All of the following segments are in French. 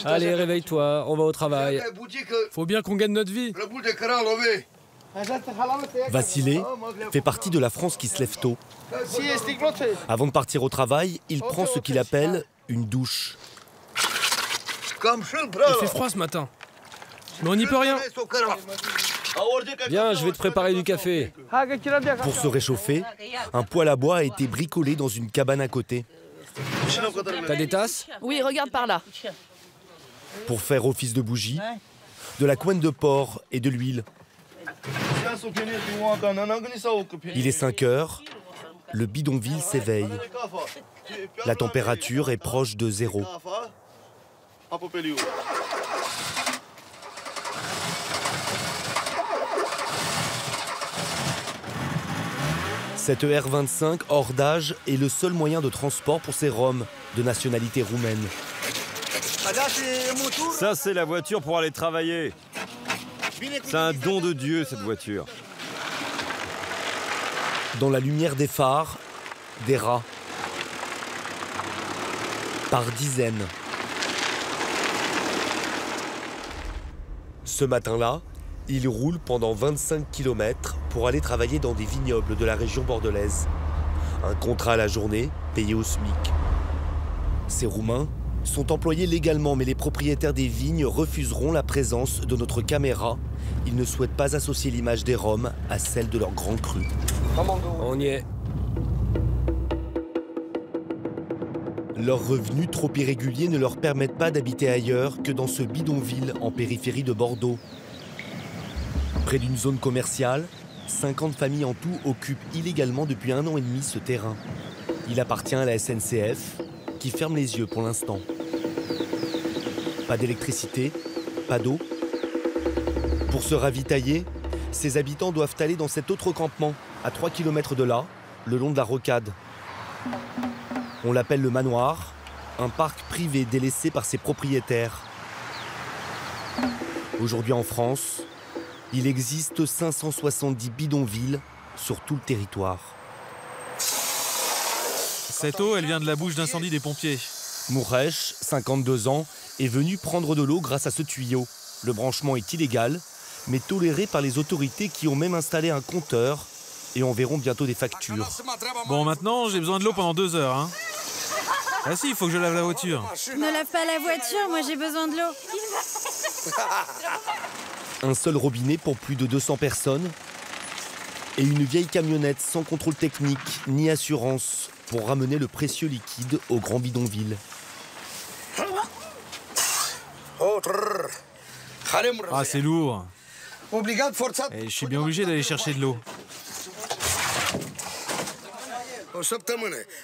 Allez, réveille-toi, on va au travail. Faut bien qu'on gagne notre vie. Vassilé fait partie de la France qui se lève tôt. Avant de partir au travail, il prend ce qu'il appelle une douche. Il fait froid ce matin. Mais on n'y peut rien. Viens, je vais te préparer du café. Pour se réchauffer, un poêle à bois a été bricolé dans une cabane à côté. T'as des tasses? Oui, regarde par là. Pour faire office de bougie, de la couenne de porc et de l'huile. Il est 5 heures, le bidonville s'éveille. La température est proche de 0. Cette R25 hors d'âge est le seul moyen de transport pour ces Roms de nationalité roumaine. Ça, c'est la voiture pour aller travailler. C'est un don de Dieu, cette voiture. Dans la lumière des phares, des rats. Par dizaines. Ce matin-là, il roule pendant 25 km pour aller travailler dans des vignobles de la région bordelaise. Un contrat à la journée, payé au SMIC. Ces Roumains sont employés légalement, mais les propriétaires des vignes refuseront la présence de notre caméra. Ils ne souhaitent pas associer l'image des Roms à celle de leur grand cru. On y est. Leurs revenus trop irréguliers ne leur permettent pas d'habiter ailleurs que dans ce bidonville en périphérie de Bordeaux. Près d'une zone commerciale, 50 familles en tout occupent illégalement depuis 1 an et demi ce terrain. Il appartient à la SNCF, qui ferme les yeux pour l'instant. Pas d'électricité, pas d'eau. Pour se ravitailler, ces habitants doivent aller dans cet autre campement, à 3 km de là, le long de la rocade. On l'appelle le manoir, un parc privé délaissé par ses propriétaires. Aujourd'hui en France, il existe 570 bidonvilles sur tout le territoire. Cette eau, elle vient de la bouche d'incendie des pompiers. Mouresh, 52 ans, est venu prendre de l'eau grâce à ce tuyau. Le branchement est illégal, mais toléré par les autorités qui ont même installé un compteur et enverront bientôt des factures. Bon, maintenant, j'ai besoin de l'eau pendant 2 heures. Hein. Ah si, il faut que je lave la voiture. Ne lave pas la voiture, moi j'ai besoin de l'eau. Un seul robinet pour plus de 200 personnes et une vieille camionnette sans contrôle technique ni assurance pour ramener le précieux liquide au grand bidonville. Ah, c'est lourd. Et je suis bien obligé d'aller chercher de l'eau.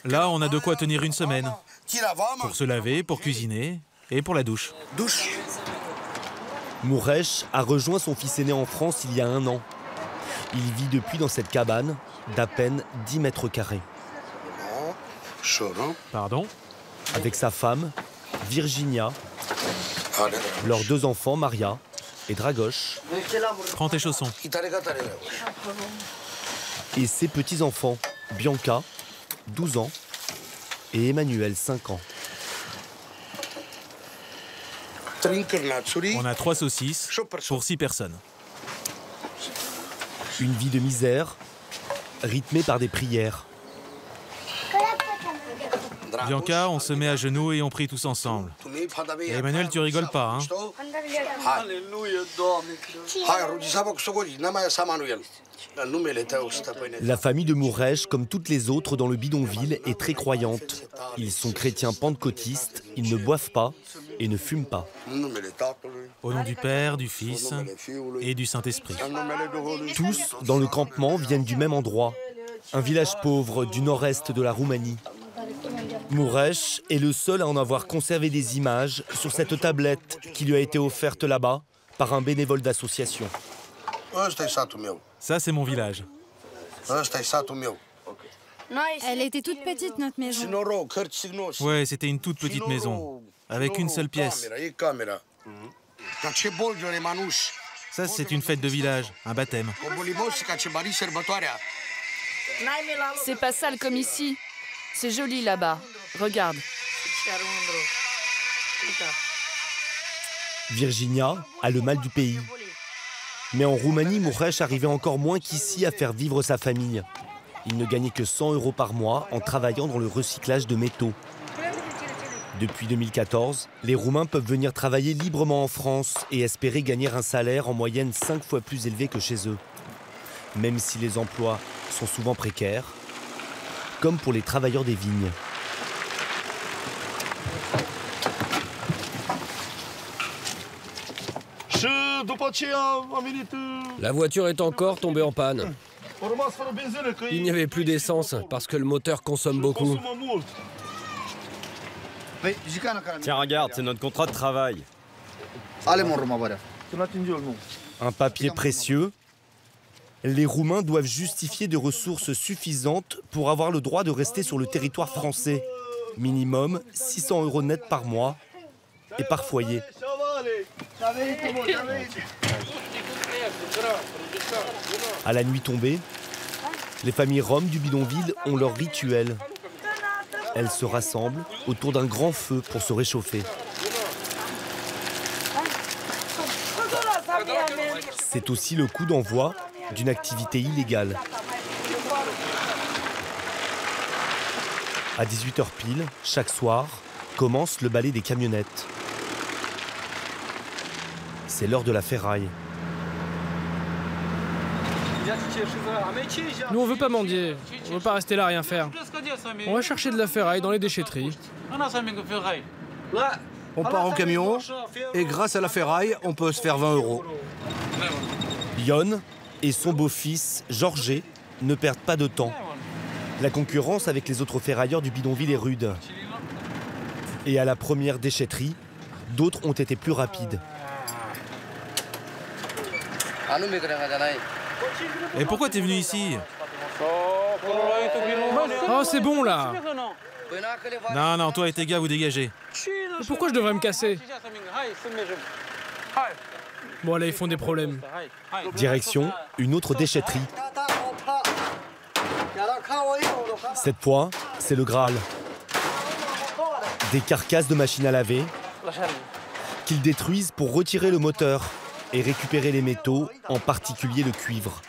Là, on a de quoi tenir une semaine. Pour se laver, pour cuisiner et pour la douche. Mouresh a rejoint son fils aîné en France il y a 1 an. Il vit depuis dans cette cabane d'à peine 10 mètres carrés. Pardon? Avec sa femme, Virginia, leurs 2 enfants, Maria et Dragoš. Prends tes chaussons. Et ses petits-enfants, Bianca, 12 ans, et Emmanuel, 5 ans. On a 3 saucisses pour 6 personnes. Une vie de misère, rythmée par des prières. Bianca, on se met à genoux et on prie tous ensemble. Et Emmanuel, tu rigoles pas, hein? La famille de Mouresh, comme toutes les autres dans le bidonville, est très croyante. Ils sont chrétiens pentecôtistes, ils ne boivent pas et ne fument pas. Au nom du Père, du Fils et du Saint-Esprit. Tous, dans le campement, viennent du même endroit, un village pauvre du nord-est de la Roumanie. Mouresh est le seul à en avoir conservé des images sur cette tablette qui lui a été offerte là-bas par un bénévole d'association. Ça, c'est mon village. Elle était toute petite, notre maison. Ouais, c'était une toute petite maison, avec une seule pièce. Ça, c'est une fête de village, un baptême. C'est pas sale comme ici. C'est joli là-bas. Regarde. Virginia a le mal du pays. Mais en Roumanie, Mureș arrivait encore moins qu'ici à faire vivre sa famille. Il ne gagnait que 100 € par mois en travaillant dans le recyclage de métaux. Depuis 2014, les Roumains peuvent venir travailler librement en France et espérer gagner un salaire en moyenne 5 fois plus élevé que chez eux. Même si les emplois sont souvent précaires, comme pour les travailleurs des vignes. La voiture est encore tombée en panne. Il n'y avait plus d'essence parce que le moteur consomme beaucoup. Tiens, regarde, c'est notre contrat de travail. Un papier précieux. Les Roumains doivent justifier de ressources suffisantes pour avoir le droit de rester sur le territoire français. Minimum 600 € net par mois et par foyer. À la nuit tombée, les familles roms du bidonville ont leur rituel. Elles se rassemblent autour d'un grand feu pour se réchauffer. C'est aussi le coup d'envoi d'une activité illégale. À 18 h pile, chaque soir, commence le balai des camionnettes. C'est l'heure de la ferraille. Nous, on veut pas mendier. On veut pas rester là à rien faire. On va chercher de la ferraille dans les déchetteries. On part en camion et grâce à la ferraille, on peut se faire 20 €. Ion et son beau-fils, Georges, ne perdent pas de temps. La concurrence avec les autres ferrailleurs du bidonville est rude. Et à la première déchetterie, d'autres ont été plus rapides. Et pourquoi t'es venu ici? Oh, c'est bon là. Non, non, toi et tes gars, vous dégagez. Mais pourquoi je devrais me casser? Bon, là, ils font des problèmes. Direction, une autre déchetterie. Cette fois, c'est le Graal. Des carcasses de machines à laver qu'ils détruisent pour retirer le moteur et récupérer les métaux, en particulier le cuivre.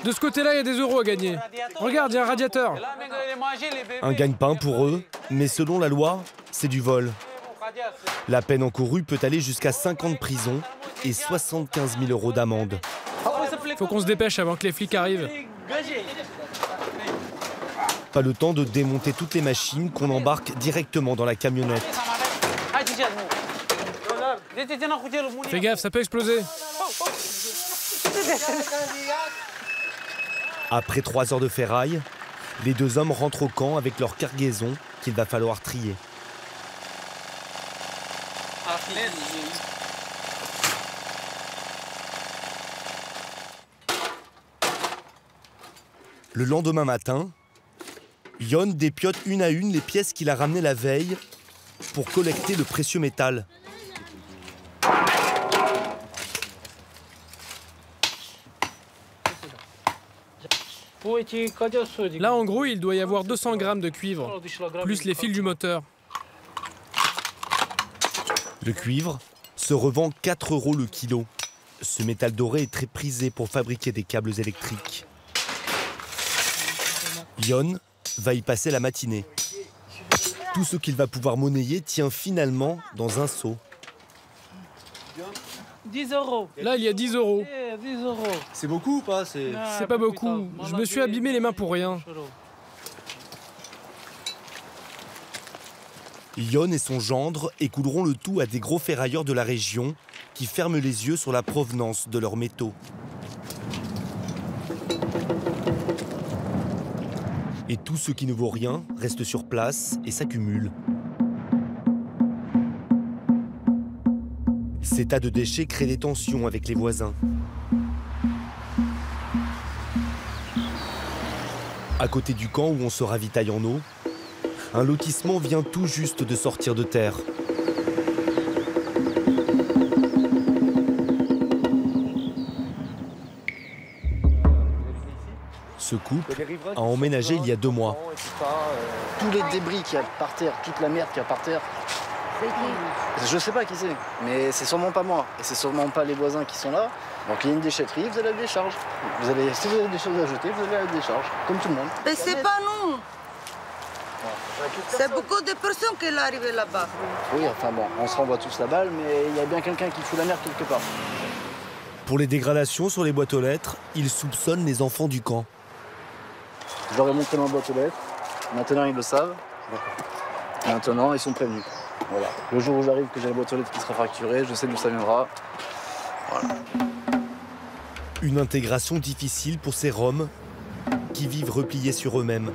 De ce côté-là, il y a des euros à gagner. Regarde, il y a un radiateur. Un gagne-pain pour eux, mais selon la loi, c'est du vol. La peine encourue peut aller jusqu'à 5 ans de prison et 75 000 € d'amende. Faut qu'on se dépêche avant que les flics arrivent. Pas le temps de démonter toutes les machines qu'on embarque directement dans la camionnette. Fais gaffe, ça peut exploser. Après 3 heures de ferraille, les deux hommes rentrent au camp avec leur cargaison qu'il va falloir trier. Le lendemain matin, Ion dépiote une à une les pièces qu'il a ramenées la veille pour collecter le précieux métal. Là, en gros, il doit y avoir 200 grammes de cuivre, plus les fils du moteur. Le cuivre se revend 4 € le kilo. Ce métal doré est très prisé pour fabriquer des câbles électriques. Ion va y passer la matinée. Tout ce qu'il va pouvoir monnayer tient finalement dans un seau. 10 €. Là, il y a 10 €. 10 €. C'est beaucoup ou pas? C'est pas beaucoup. Je me suis abîmé les mains pour rien. Ion et son gendre écouleront le tout à des gros ferrailleurs de la région qui ferment les yeux sur la provenance de leurs métaux. Et tout ce qui ne vaut rien reste sur place et s'accumule. Ces tas de déchets créent des tensions avec les voisins. À côté du camp où on se ravitaille en eau, un lotissement vient tout juste de sortir de terre. Ce couple a emménagé il y a 2 mois. Tous les débris qu'il y a par terre, toute la merde qu'il y a par terre, Je sais pas qui c'est, mais c'est sûrement pas moi. Et c'est sûrement pas les voisins qui sont là. Donc il y a une déchetterie, vous allez à la décharge. Si vous avez des choses à jeter, vous allez à la décharge, comme tout le monde. Mais c'est pas nous. C'est beaucoup de personnes qui sont arrivées là-bas. Oui, enfin bon, on se renvoie tous la balle, mais il y a bien quelqu'un qui fout la merde quelque part. Pour les dégradations sur les boîtes aux lettres, ils soupçonnent les enfants du camp. Je leur ai montré ma boîte aux lettres. Maintenant, ils le savent. Maintenant, ils sont prévenus. Voilà. Le jour où j'arrive, que j'ai la boîte aux lettres qui sera facturée, je sais d'où ça viendra. Voilà. Une intégration difficile pour ces Roms qui vivent repliés sur eux-mêmes.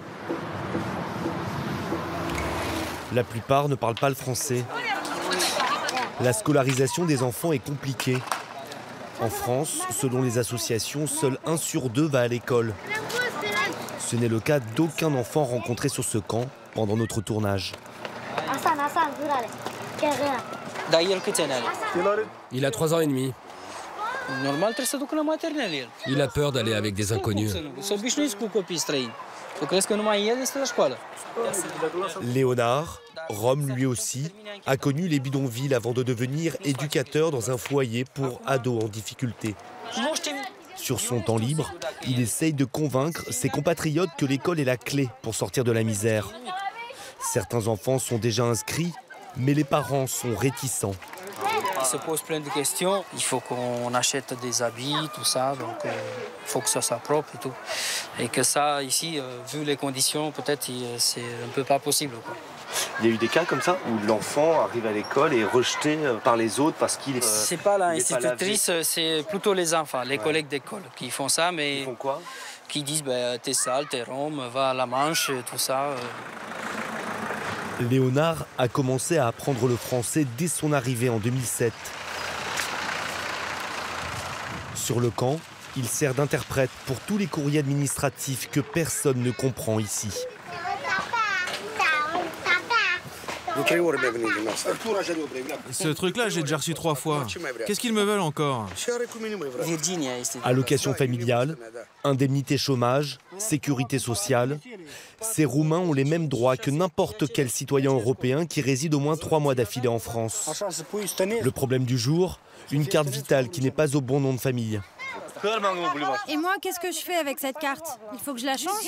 La plupart ne parlent pas le français. La scolarisation des enfants est compliquée. En France, selon les associations, seul 1 sur 2 va à l'école. Ce n'est le cas d'aucun enfant rencontré sur ce camp pendant notre tournage. Il a 3 ans et demi. Il a peur d'aller avec des inconnus. Léonard, Rom lui aussi, a connu les bidonvilles avant de devenir éducateur dans un foyer pour ados en difficulté. Sur son temps libre, il essaye de convaincre ses compatriotes que l'école est la clé pour sortir de la misère. Certains enfants sont déjà inscrits, mais les parents sont réticents. Il se pose plein de questions. Il faut qu'on achète des habits, tout ça. Donc, il faut que ça soit propre et tout. Et que ça, ici, vu les conditions, peut-être, c'est un peu pas possible, quoi. Il y a eu des cas comme ça où l'enfant arrive à l'école et est rejeté par les autres parce qu'il est. C'est pas l'institutrice, c'est plutôt les enfants, les collègues d'école qui font ça, mais. Ils font quoi? Qui disent t'es sale, t'es rome, va à la Manche, tout ça. Léonard a commencé à apprendre le français dès son arrivée en 2007. Sur le camp, il sert d'interprète pour tous les courriers administratifs que personne ne comprend ici. Ce truc-là, j'ai déjà reçu 3 fois. Qu'est-ce qu'ils me veulent encore? Allocation familiale, indemnité chômage, sécurité sociale. Ces Roumains ont les mêmes droits que n'importe quel citoyen européen qui réside au moins 3 mois d'affilée en France. Le problème du jour, une carte vitale qui n'est pas au bon nom de famille. Et moi, qu'est-ce que je fais avec cette carte? Il faut que je la change?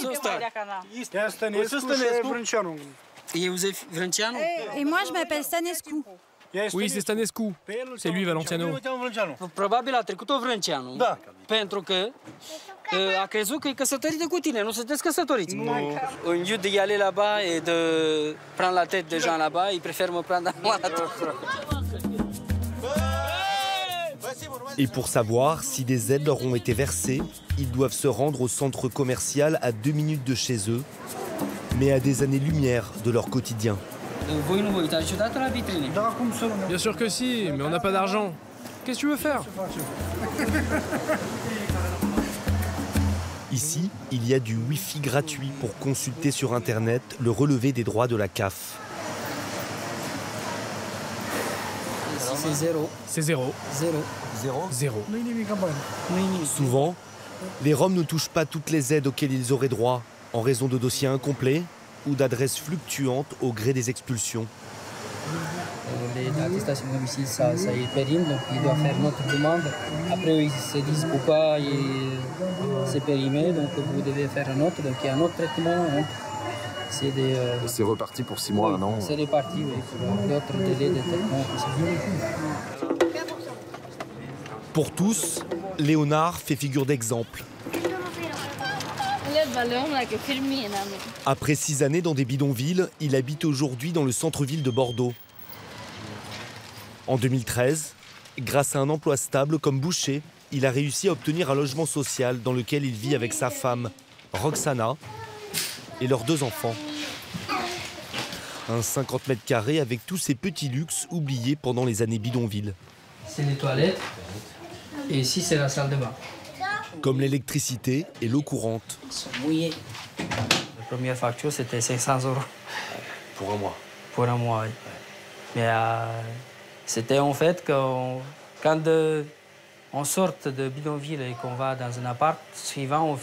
Et moi, je m'appelle Stanescu. Oui, c'est Stanescu. C'est lui, Valenciano. Probabil a trecut-o Vrânceanu. Pentru că a crezut că e căsătorită cu tine, nu sunteți căsătoriți. Au lieu d'y aller là-bas et de prendre la tête des gens là-bas, ils préfèrent me prendre à moi la tête. Et pour savoir si des aides leur ont été versées, ils doivent se rendre au centre commercial à 2 minutes de chez eux, mais à des années-lumière de leur quotidien. Bien sûr que si, mais on n'a pas d'argent. Qu'est-ce que tu veux faire? Ici, il y a du Wi-Fi gratuit pour consulter sur Internet le relevé des droits de la CAF. C'est zéro. C'est zéro. Zéro. Souvent, les Roms ne touchent pas toutes les aides auxquelles ils auraient droit, en raison de dossiers incomplets ou d'adresses fluctuantes au gré des expulsions. Les attestations de domicile, ça est périmé, donc ils doivent faire notre demande. Après, ils se disent pourquoi c'est périmé, donc vous devez faire un autre, donc il y a un autre traitement. C'est reparti pour 6 mois, non? C'est reparti, oui, pour d'autres délais de traitement. Pour tous, Léonard fait figure d'exemple. Après 6 années dans des bidonvilles, il habite aujourd'hui dans le centre-ville de Bordeaux. En 2013, grâce à un emploi stable comme boucher, il a réussi à obtenir un logement social dans lequel il vit avec sa femme, Roxana, et leurs 2 enfants. Un 50 mètres carrés avec tous ces petits luxes oubliés pendant les années bidonvilles. C'est les toilettes, et ici c'est la salle de bain. Comme l'électricité et l'eau courante. Ils sont mouillés. La première facture, c'était 500 €. Pour un mois? Pour un mois, oui. Mais c'était en fait quand on sort de bidonville et qu'on va dans un appart, suivant,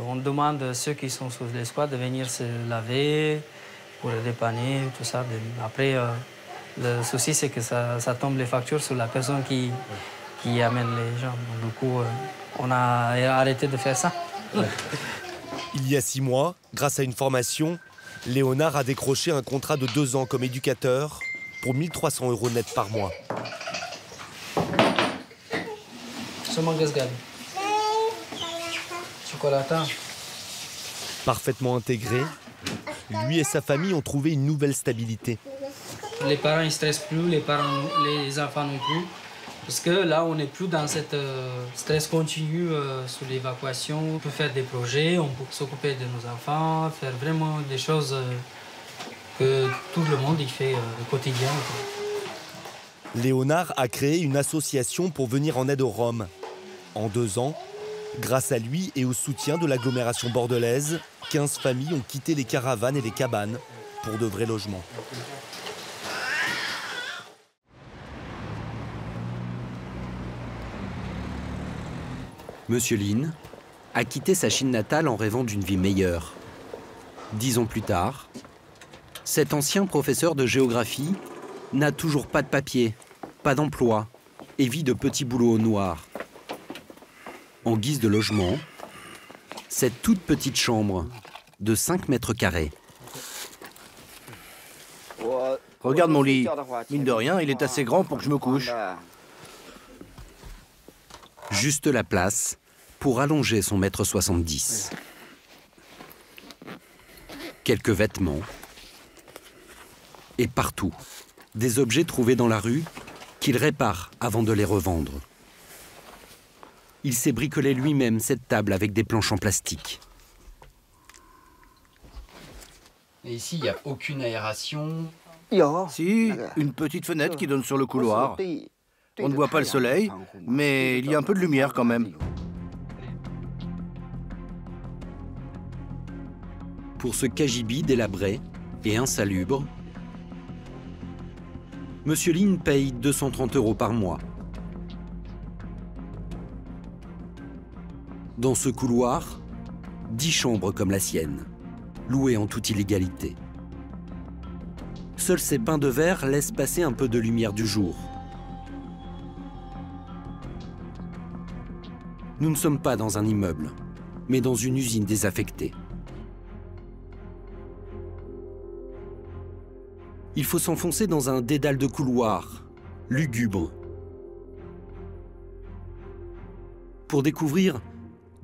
on demande à ceux qui sont sous les squats de venir se laver, pour dépanner, tout ça. Après, le souci, c'est que ça tombe les factures sur la personne qui amène les gens. Du coup, on a arrêté de faire ça. Il y a 6 mois, grâce à une formation, Léonard a décroché un contrat de 2 ans comme éducateur pour 1 300 € net par mois. Parfaitement intégré, lui et sa famille ont trouvé une nouvelle stabilité. Les parents ne stressent plus, les enfants non plus. Parce que là, on n'est plus dans cette stress continu sur l'évacuation. On peut faire des projets, on peut s'occuper de nos enfants, faire vraiment des choses que tout le monde y fait au quotidien. Léonard a créé une association pour venir en aide aux Roms. En 2 ans, grâce à lui et au soutien de l'agglomération bordelaise, 15 familles ont quitté les caravanes et les cabanes pour de vrais logements. Monsieur Lin a quitté sa Chine natale en rêvant d'une vie meilleure. 10 ans plus tard, cet ancien professeur de géographie n'a toujours pas de papier, pas d'emploi et vit de petits boulots au noir. En guise de logement, cette toute petite chambre de 5 mètres carrés. Regarde mon lit. Mine de rien, il est assez grand pour que je me couche. Juste la place pour allonger son 1,70 m. Quelques vêtements. Et partout, des objets trouvés dans la rue qu'il répare avant de les revendre. Il s'est bricolé lui-même cette table avec des planches en plastique. Et ici, il n'y a aucune aération. Si, une petite fenêtre qui donne sur le couloir. On ne voit pas le soleil, mais il y a un peu de lumière quand même. Pour ce cagibi délabré et insalubre, Monsieur Lin paye 230 € par mois. Dans ce couloir, 10 chambres comme la sienne, louées en toute illégalité. Seuls ces pains de verre laissent passer un peu de lumière du jour. Nous ne sommes pas dans un immeuble, mais dans une usine désaffectée. Il faut s'enfoncer dans un dédale de couloirs, lugubre, pour découvrir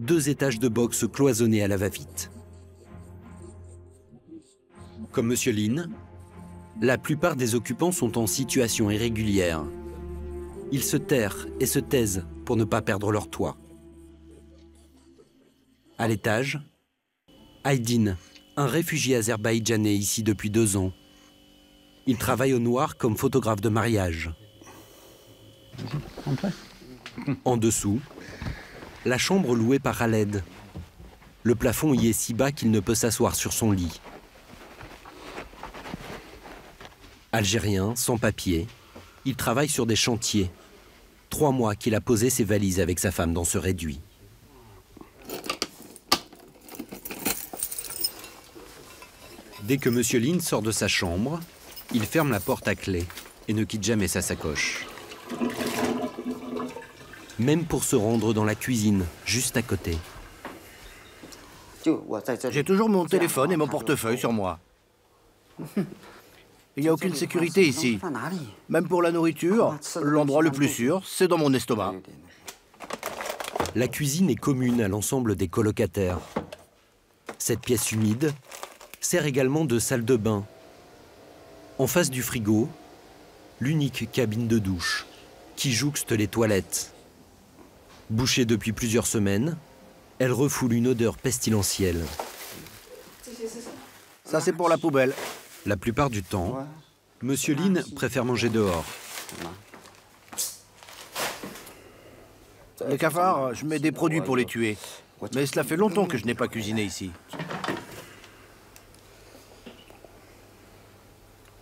2 étages de box cloisonnés à la va-vite. Comme Monsieur Lin, la plupart des occupants sont en situation irrégulière. Ils se terrent et se taisent pour ne pas perdre leur toit. À l'étage, Aydin, un réfugié azerbaïdjanais ici depuis 2 ans. Il travaille au noir comme photographe de mariage. En dessous, la chambre louée par Khaled. Le plafond y est si bas qu'il ne peut s'asseoir sur son lit. Algérien, sans papier, il travaille sur des chantiers. 3 mois qu'il a posé ses valises avec sa femme dans ce réduit. Dès que Monsieur Lin sort de sa chambre, il ferme la porte à clé et ne quitte jamais sa sacoche. Même pour se rendre dans la cuisine, juste à côté. J'ai toujours mon téléphone et mon portefeuille sur moi. Il n'y a aucune sécurité ici. Même pour la nourriture, l'endroit le plus sûr, c'est dans mon estomac. La cuisine est commune à l'ensemble des colocataires. Cette pièce humide sert également de salle de bain. En face du frigo, l'unique cabine de douche qui jouxte les toilettes. Bouchée depuis plusieurs semaines, elle refoule une odeur pestilentielle. Ça, c'est pour la poubelle. La plupart du temps, Monsieur Lin préfère manger dehors. Les cafards, je mets des produits pour les tuer. Mais cela fait longtemps que je n'ai pas cuisiné ici.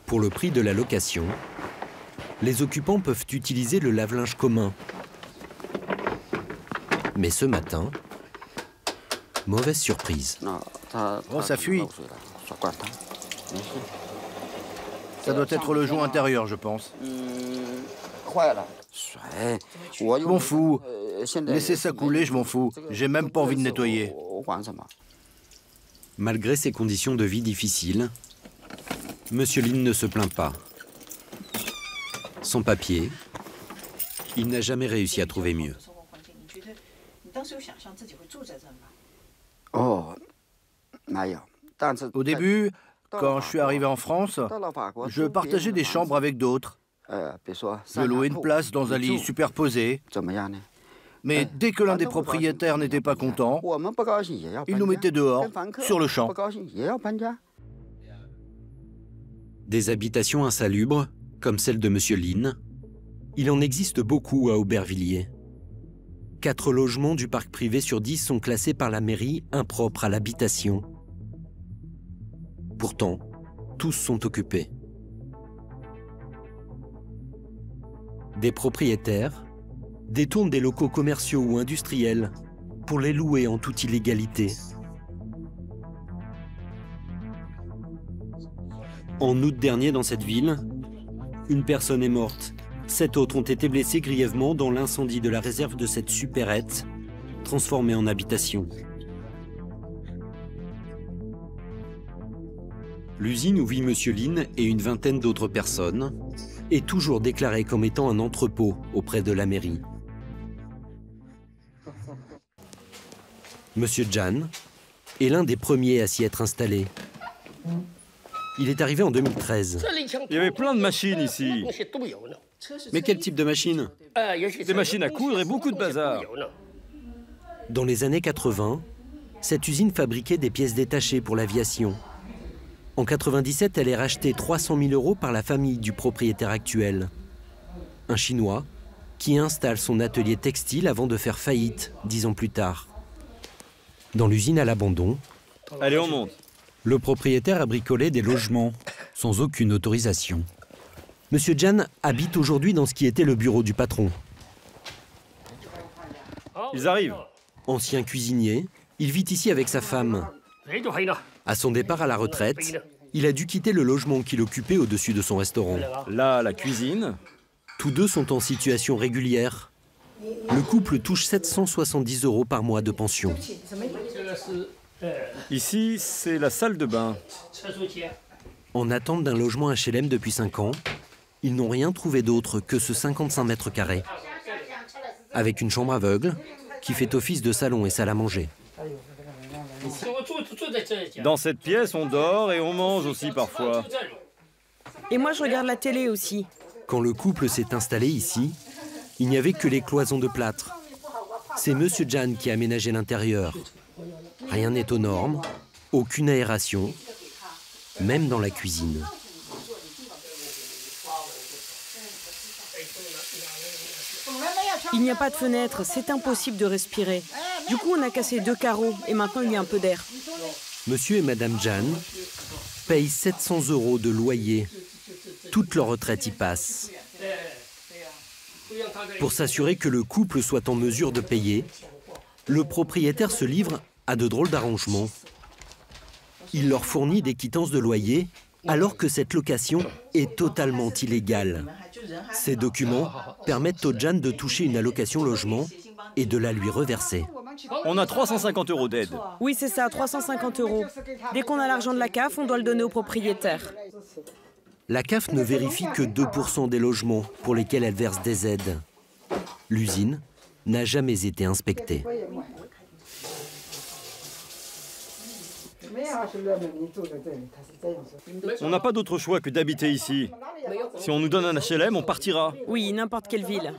Pour le prix de la location, les occupants peuvent utiliser le lave-linge commun. Mais ce matin, mauvaise surprise. Oh, ça fuit. Ça doit être le joint intérieur, je pense. Je m'en fous. Laissez ça couler, je m'en fous. J'ai même pas envie de nettoyer. Malgré ces conditions de vie difficiles, Monsieur Lin ne se plaint pas. Sans papier, il n'a jamais réussi à trouver mieux. Au début, quand je suis arrivé en France, je partageais des chambres avec d'autres. Je louais une place dans un lit superposé. Mais dès que l'un des propriétaires n'était pas content, il nous mettait dehors, sur le champ. Des habitations insalubres, comme celle de Monsieur Lin, il en existe beaucoup à Aubervilliers. 4 logements du parc privé sur 10 sont classés par la mairie impropres à l'habitation. Pourtant, tous sont occupés. Des propriétaires détournent des locaux commerciaux ou industriels pour les louer en toute illégalité. En août dernier, dans cette ville, une personne est morte. 7 autres ont été blessés grièvement dans l'incendie de la réserve de cette supérette, transformée en habitation. L'usine où vit Monsieur Lin et une vingtaine d'autres personnes est toujours déclarée comme étant un entrepôt auprès de la mairie. Monsieur Jan est l'un des premiers à s'y être installé. Il est arrivé en 2013. Il y avait plein de machines ici. Mais quel type de machines? Des machines à coudre et beaucoup de bazar. Dans les années 80, cette usine fabriquait des pièces détachées pour l'aviation. En 97, elle est rachetée 300 000 € par la famille du propriétaire actuel. Un Chinois qui installe son atelier textile avant de faire faillite 10 ans plus tard. Dans l'usine à l'abandon, allez, on monte. Le propriétaire a bricolé des logements sans aucune autorisation. Monsieur Jan habite aujourd'hui dans ce qui était le bureau du patron. Ils arrivent. Ancien cuisinier, il vit ici avec sa femme. À son départ à la retraite, il a dû quitter le logement qu'il occupait au-dessus de son restaurant. Là, la cuisine. Tous deux sont en situation régulière. Le couple touche 770 € par mois de pension. Ici, c'est la salle de bain. En attente d'un logement HLM depuis 5 ans, ils n'ont rien trouvé d'autre que ce 55 mètres carrés, avec une chambre aveugle qui fait office de salon et salle à manger. Dans cette pièce, on dort et on mange aussi parfois. Et moi, je regarde la télé aussi. Quand le couple s'est installé ici, il n'y avait que les cloisons de plâtre. C'est Monsieur Jan qui a aménagé l'intérieur. Rien n'est aux normes, aucune aération, même dans la cuisine. Il n'y a pas de fenêtre, c'est impossible de respirer. Du coup, on a cassé 2 carreaux et maintenant il y a un peu d'air. Monsieur et Madame Jan payent 700 € de loyer. Toute leur retraite y passe. Pour s'assurer que le couple soit en mesure de payer, le propriétaire se livre à de drôles d'arrangements. Il leur fournit des quittances de loyer alors que cette location est totalement illégale. Ces documents permettent au Jan de toucher une allocation logement et de la lui reverser. On a 350 € d'aide. Oui, c'est ça, 350 €. Dès qu'on a l'argent de la CAF, on doit le donner au propriétaire. La CAF ne vérifie que 2% des logements pour lesquels elle verse des aides. L'usine n'a jamais été inspectée. On n'a pas d'autre choix que d'habiter ici. Si on nous donne un HLM, on partira. Oui, n'importe quelle ville.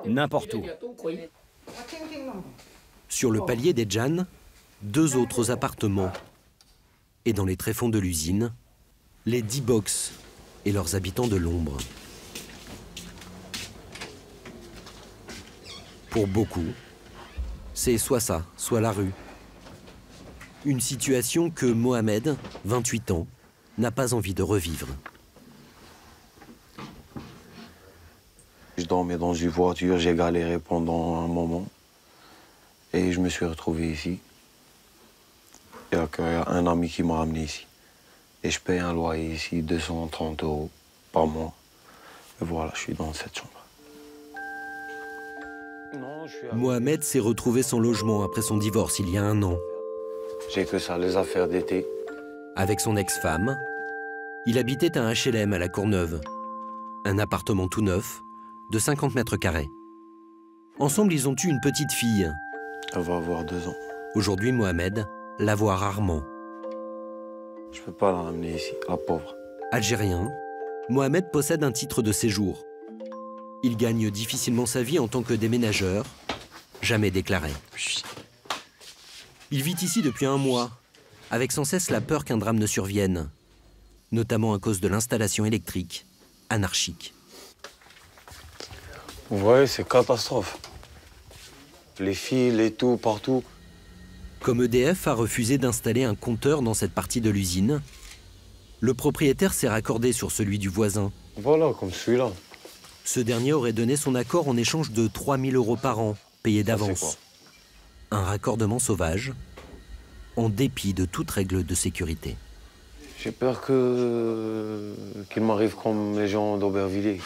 N'importe où. Sur le palier des Jan, 2 autres appartements. Et dans les tréfonds de l'usine, les 10 box et leurs habitants de l'ombre. Pour beaucoup, c'est soit ça, soit la rue. Une situation que Mohamed, 28 ans, n'a pas envie de revivre. Je dormais dans une voiture, j'ai galéré pendant un moment. Et je me suis retrouvé ici. Il y a un ami qui m'a ramené ici. Et je paye un loyer ici, 230 € par mois. Et voilà, je suis dans cette chambre. Mohamed s'est retrouvé sans logement après son divorce il y a 1 an. J'ai que ça, les affaires d'été. Avec son ex-femme, il habitait un HLM à la Courneuve. Un appartement tout neuf, de 50 mètres carrés. Ensemble, ils ont eu une petite fille. Elle va avoir 2 ans. Aujourd'hui, Mohamed la voit rarement. Je peux pas la ramener ici, la pauvre. Algérien, Mohamed possède un titre de séjour. Il gagne difficilement sa vie en tant que déménageur, jamais déclaré. Il vit ici depuis 1 mois, avec sans cesse la peur qu'un drame ne survienne, notamment à cause de l'installation électrique anarchique. Vous voyez, c'est catastrophe. Les fils et tout, partout. Comme EDF a refusé d'installer un compteur dans cette partie de l'usine, le propriétaire s'est raccordé sur celui du voisin. Voilà, comme celui-là. Ce dernier aurait donné son accord en échange de 3 000 € par an, payés d'avance. Un raccordement sauvage, en dépit de toute règle de sécurité. J'ai peur qu'il m'arrive comme les gens d'Aubervilliers.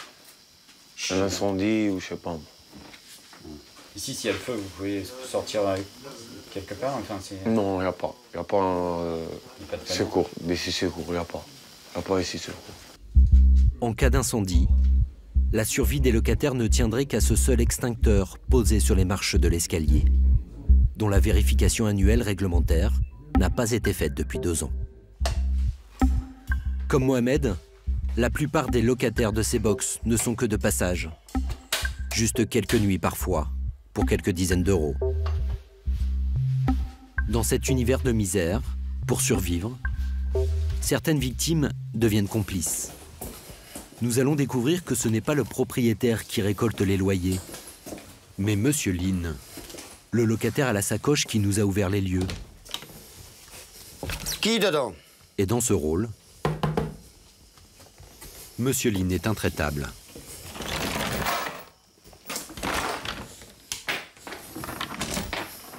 Un incendie ou je sais pas. Ici, s'il y a le feu, vous pouvez sortir quelque part, enfin, Non, il n'y a pas. Il n'y a pas un secours. D'ici secours, il n'y a pas. Il n'y a pas ici secours. En cas d'incendie, la survie des locataires ne tiendrait qu'à ce seul extincteur posé sur les marches de l'escalier, dont la vérification annuelle réglementaire n'a pas été faite depuis 2 ans. Comme Mohamed, la plupart des locataires de ces box ne sont que de passage. Juste quelques nuits parfois, pour quelques dizaines d'euros. Dans cet univers de misère, pour survivre, certaines victimes deviennent complices. Nous allons découvrir que ce n'est pas le propriétaire qui récolte les loyers, mais Monsieur Lin, le locataire à la sacoche qui nous a ouvert les lieux. Qui dedans? Et dans ce rôle, Monsieur Lin est intraitable.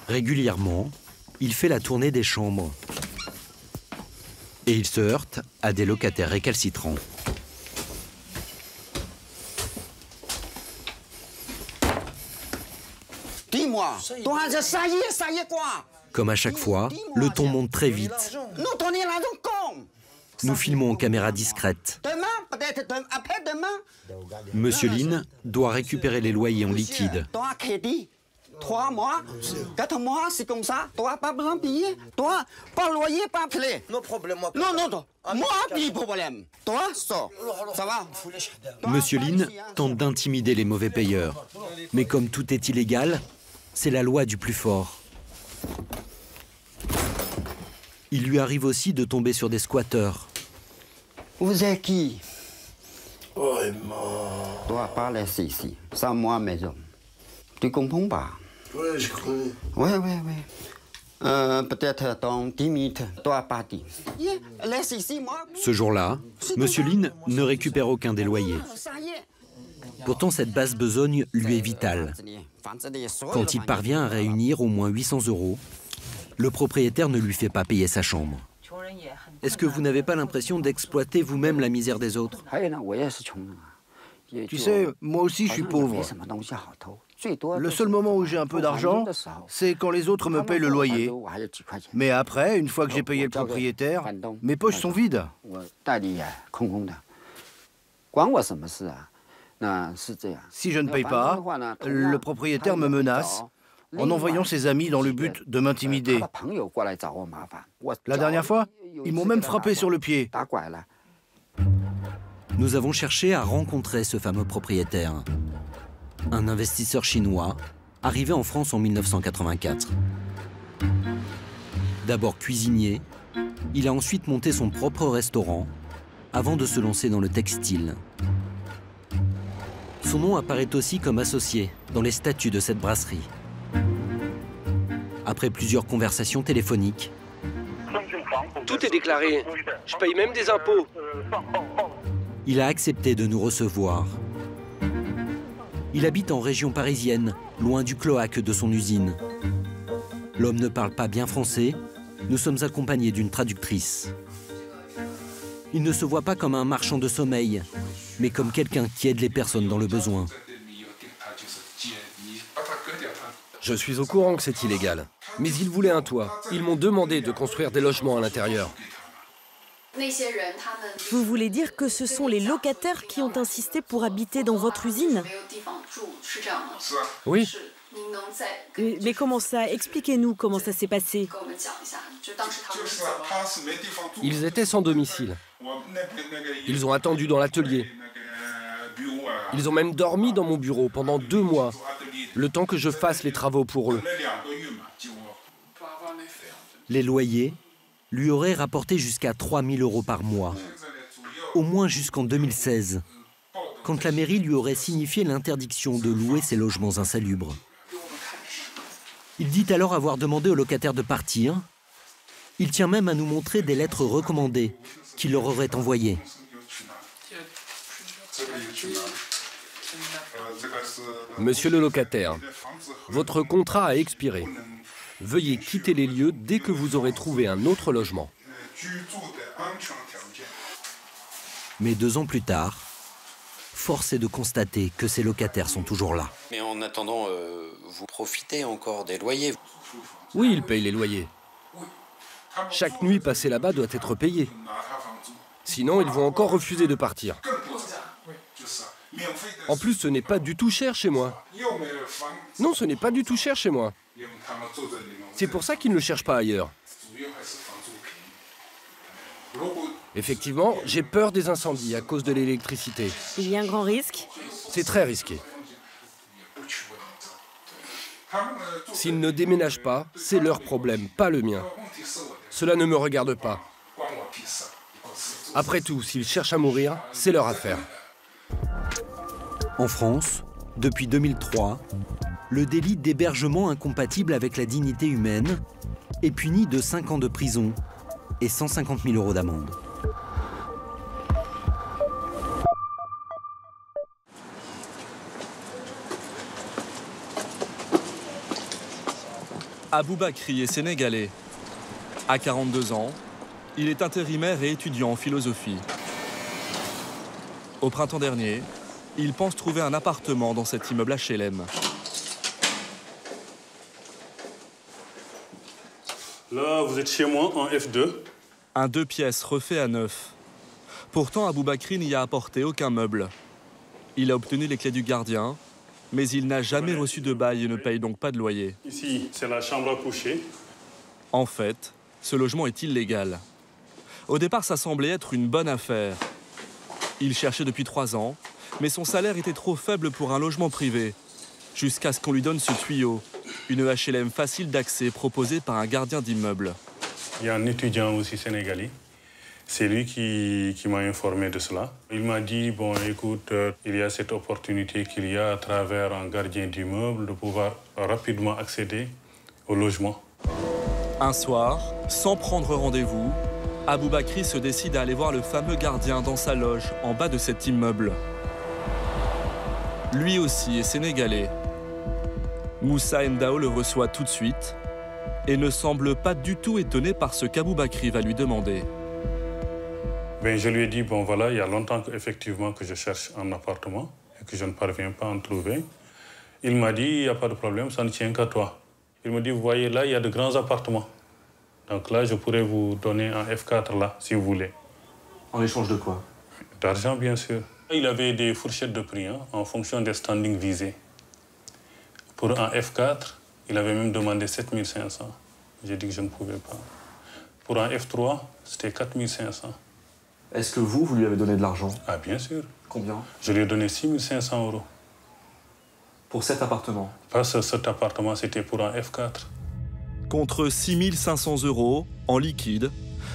Régulièrement, il fait la tournée des chambres. Et il se heurte à des locataires récalcitrants. Dis-moi, toi, ça y est quoi? Comme à chaque fois, le ton monte très vite. Nous filmons en caméra discrète. Demain, peut-être après-demain. Monsieur Lin doit récupérer les loyers en liquide. Toi, crédit, 3 mois, 4 mois, c'est comme ça. Toi, pas besoin de payer. Toi, pas loyer, pas clé. Non, problème. Non. Moi, pas problème. Toi, ça va. Monsieur Lin tente d'intimider les mauvais payeurs. Mais comme tout est illégal, c'est la loi du plus fort. Il lui arrive aussi de tomber sur des squatteurs. Vous êtes qui? Oh, est mort. Toi, pas laisser ici, sans moi, maison. Tu comprends pas? Ouais, je connais. Ouais. Peut-être dans 10 minutes, toi, parti. Laisse ici, moi. Ce jour-là, Monsieur Lin ne récupère aucun des loyers. Pourtant, cette basse besogne lui est vitale. Quand il parvient à réunir au moins 800 €, le propriétaire ne lui fait pas payer sa chambre. Est-ce que vous n'avez pas l'impression d'exploiter vous-même la misère des autres? Tu sais, moi aussi je suis pauvre. Le seul moment où j'ai un peu d'argent, c'est quand les autres me payent le loyer. Mais après, une fois que j'ai payé le propriétaire, mes poches sont vides. Si je ne paye pas, le propriétaire me menace en envoyant ses amis dans le but de m'intimider. La dernière fois, ils m'ont même frappé sur le pied. Nous avons cherché à rencontrer ce fameux propriétaire. Un investisseur chinois arrivé en France en 1984. D'abord cuisinier, il a ensuite monté son propre restaurant avant de se lancer dans le textile. Son nom apparaît aussi comme associé dans les statuts de cette brasserie. Après plusieurs conversations téléphoniques, tout est déclaré. Je paye même des impôts. Il a accepté de nous recevoir. Il habite en région parisienne, loin du cloaque de son usine. L'homme ne parle pas bien français. Nous sommes accompagnés d'une traductrice. Il ne se voit pas comme un marchand de sommeil, mais comme quelqu'un qui aide les personnes dans le besoin. Je suis au courant que c'est illégal, mais ils voulaient un toit. Ils m'ont demandé de construire des logements à l'intérieur. Vous voulez dire que ce sont les locataires qui ont insisté pour habiter dans votre usine? Oui. Mais comment ça? Expliquez-nous comment ça s'est passé. Ils étaient sans domicile. Ils ont attendu dans l'atelier. Ils ont même dormi dans mon bureau pendant 2 mois, le temps que je fasse les travaux pour eux. Les loyers lui auraient rapporté jusqu'à 3 000 € par mois, au moins jusqu'en 2016, quand la mairie lui aurait signifié l'interdiction de louer ses logements insalubres. Il dit alors avoir demandé aux locataires de partir. Il tient même à nous montrer des lettres recommandées qu'il leur aurait envoyées. Monsieur le locataire, votre contrat a expiré. Veuillez quitter les lieux dès que vous aurez trouvé un autre logement. Mais 2 ans plus tard, force est de constater que ces locataires sont toujours là. Mais en attendant, vous profitez encore des loyers? Oui, ils payent les loyers. Chaque nuit passée là-bas doit être payée. Sinon, ils vont encore refuser de partir. En plus, ce n'est pas du tout cher chez moi. Non, ce n'est pas du tout cher chez moi. C'est pour ça qu'ils ne cherchent pas ailleurs. Effectivement, j'ai peur des incendies à cause de l'électricité. Il y a un grand risque? C'est très risqué. S'ils ne déménagent pas, c'est leur problème, pas le mien. Cela ne me regarde pas. Après tout, s'ils cherchent à mourir, c'est leur affaire. En France, depuis 2003, le délit d'hébergement incompatible avec la dignité humaine est puni de 5 ans de prison et 150 000 € d'amende. Aboubakri est sénégalais. À 42 ans, il est intérimaire et étudiant en philosophie. Au printemps dernier, il pense trouver un appartement dans cet immeuble HLM. Là, vous êtes chez moi en F2. Un 2 pièces refait à neuf. Pourtant, Aboubakri n'y a apporté aucun meuble. Il a obtenu les clés du gardien, mais il n'a jamais reçu de bail et ne paye donc pas de loyer. Ici, c'est la chambre à coucher. En fait, ce logement est illégal. Au départ, ça semblait être une bonne affaire. Il cherchait depuis 3 ans, mais son salaire était trop faible pour un logement privé, jusqu'à ce qu'on lui donne ce tuyau, une HLM facile d'accès proposée par un gardien d'immeuble. Il y a un étudiant aussi sénégalais. C'est lui qui m'a informé de cela. Il m'a dit, bon, écoute, il y a cette opportunité qu'il y a à travers un gardien d'immeuble de pouvoir rapidement accéder au logement. Un soir, sans prendre rendez-vous, Aboubakri se décide à aller voir le fameux gardien dans sa loge en bas de cet immeuble. Lui aussi est sénégalais. Moussa Ndao le reçoit tout de suite et ne semble pas du tout étonné par ce qu'Aboubakri va lui demander. Ben, je lui ai dit, bon voilà, il y a longtemps effectivement que je cherche un appartement et que je ne parviens pas à en trouver. Il m'a dit, il n'y a pas de problème, ça ne tient qu'à toi. Il me dit, vous voyez, là, il y a de grands appartements. Donc là, je pourrais vous donner un F4 là, si vous voulez. En échange de quoi? D'argent, bien sûr. Il avait des fourchettes de prix en fonction des standings visés. Pour un F4, il avait même demandé 7 500. J'ai dit que je ne pouvais pas. Pour un F3, c'était 4 500. Est-ce que vous lui avez donné de l'argent? Ah, bien sûr. Combien? Je lui ai donné 6 500 €. Pour cet appartement? Pas cet appartement, c'était pour un F4. Contre 6 500 € en liquide,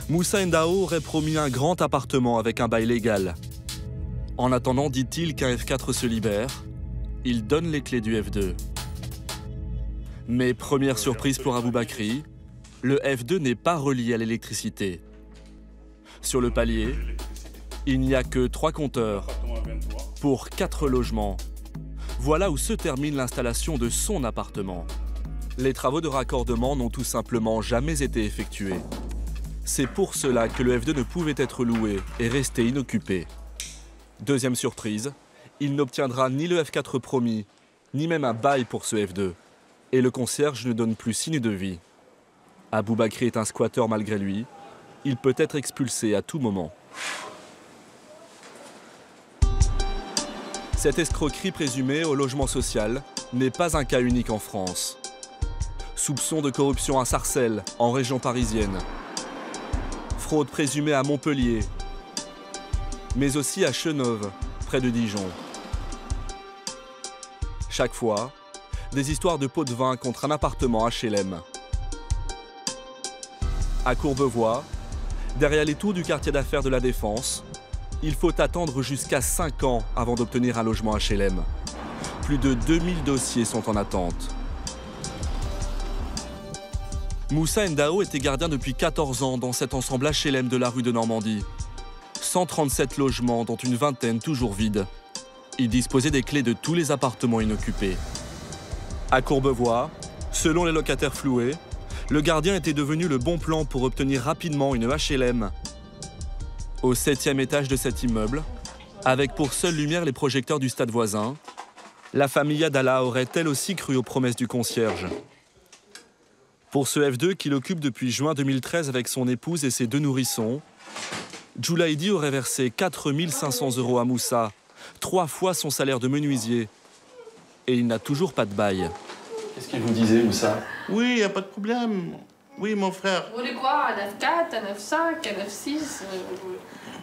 Moussa Ndao aurait promis un grand appartement avec un bail légal. En attendant, dit-il, qu'un F4 se libère, il donne les clés du F2. Mais première surprise pour Aboubakri, le F2 n'est pas relié à l'électricité. Sur le palier, il n'y a que 3 compteurs pour 4 logements. Voilà où se termine l'installation de son appartement. Les travaux de raccordement n'ont tout simplement jamais été effectués. C'est pour cela que le F2 ne pouvait être loué et restait inoccupé. Deuxième surprise, il n'obtiendra ni le F4 promis, ni même un bail pour ce F2. Et le concierge ne donne plus signe de vie. Aboubakri est un squatteur malgré lui. Il peut être expulsé à tout moment. Cette escroquerie présumée au logement social n'est pas un cas unique en France. Soupçons de corruption à Sarcelles, en région parisienne. Fraude présumée à Montpellier, mais aussi à Chenôve, près de Dijon. Chaque fois, des histoires de pots de vin contre un appartement HLM. À Courbevoie, derrière les tours du quartier d'affaires de la Défense, il faut attendre jusqu'à 5 ans avant d'obtenir un logement HLM. Plus de 2000 dossiers sont en attente. Moussa Ndao était gardien depuis 14 ans dans cet ensemble HLM de la rue de Normandie. 137 logements, dont une vingtaine toujours vides. Il disposait des clés de tous les appartements inoccupés. À Courbevoie, selon les locataires floués, le gardien était devenu le bon plan pour obtenir rapidement une HLM. Au 7e étage de cet immeuble, avec pour seule lumière les projecteurs du stade voisin, la famille Adala aurait elle aussi cru aux promesses du concierge. Pour ce F2 qu'il occupe depuis juin 2013 avec son épouse et ses 2 nourrissons, Djoulaïdi aurait versé 4 500 € à Moussa, 3 fois son salaire de menuisier. Et il n'a toujours pas de bail. Qu'est-ce qu'il vous disait, Moussa? Oui, il n'y a pas de problème. Oui, mon frère. Vous voulez quoi? Un 9-4, un 9-5, un 9-6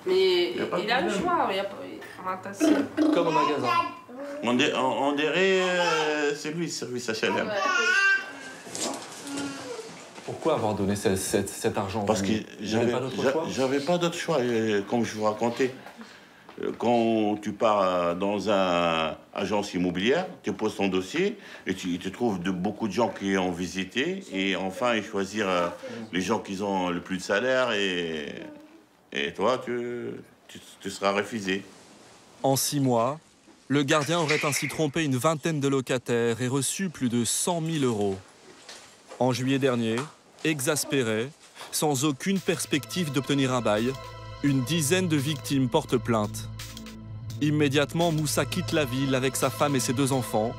mais il a le choix. Comme au magasin. On dirait c'est lui, service HLM. Pourquoi avoir donné cet argent? Parce que j'avais pas d'autre choix. Comme je vous racontais, quand tu pars dans une agence immobilière, tu poses ton dossier et tu trouves beaucoup de gens qui ont visité et enfin ils choisir les gens qui ont le plus de salaire et toi, tu seras refusé. En 6 mois, le gardien aurait ainsi trompé une vingtaine de locataires et reçu plus de 100 000 €. En juillet dernier, exaspéré, sans aucune perspective d'obtenir un bail, une dizaine de victimes portent plainte. Immédiatement, Moussa quitte la ville avec sa femme et ses 2 enfants,